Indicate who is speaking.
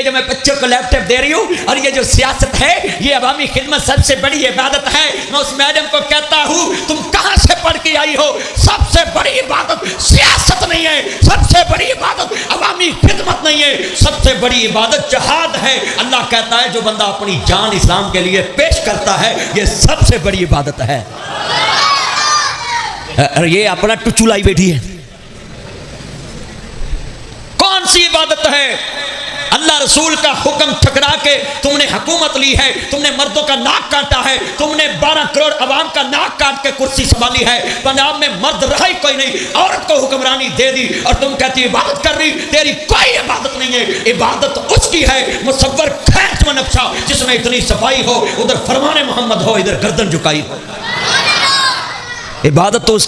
Speaker 1: جو میں بچوں کو لیپ ٹاپ دے رہی ہوں اور یہ جو سیاست ہے یہ عوامی خدمت سب سے بڑی عبادت ہے. میں اس میڈم کو کہتا ہوں تم کہاں سے پڑھ کے آئی ہو؟ سب سے بڑی عبادت سیاست نہیں ہے, سب سے بڑی عبادت عوامی خدمت نہیں ہے, سب سے بڑی عبادت جہاد ہے. اللہ کہتا ہے جو بندہ اپنی جان اسلام کے لیے پیش کرتا ہے یہ سب سے بڑی عبادت ہے. یہ اپنا ٹچو لائی بیٹھی ہے. کون سی عبادت ہے؟ اللہ رسول کا حکم ٹھکرا کے تم نے حکومت لی ہے, تم نے مردوں کا ناک کاٹا ہے, تم نے 12 کروڑ عوام کا ناک کاٹ کے کرسی سنبھالی ہے. پنجاب میں مرد رہا ہی کوئی نہیں, عورت کو حکمرانی دے دی اور تم کہتی عبادت کر رہی. تیری کوئی عبادت نہیں ہے. عبادت اس کی ہے مصور کھینچ و نقشہ جس میں اتنی صفائی ہو, ادھر فرمان محمد ہو, ادھر گردن جھکائی ہو. عبادت تو اس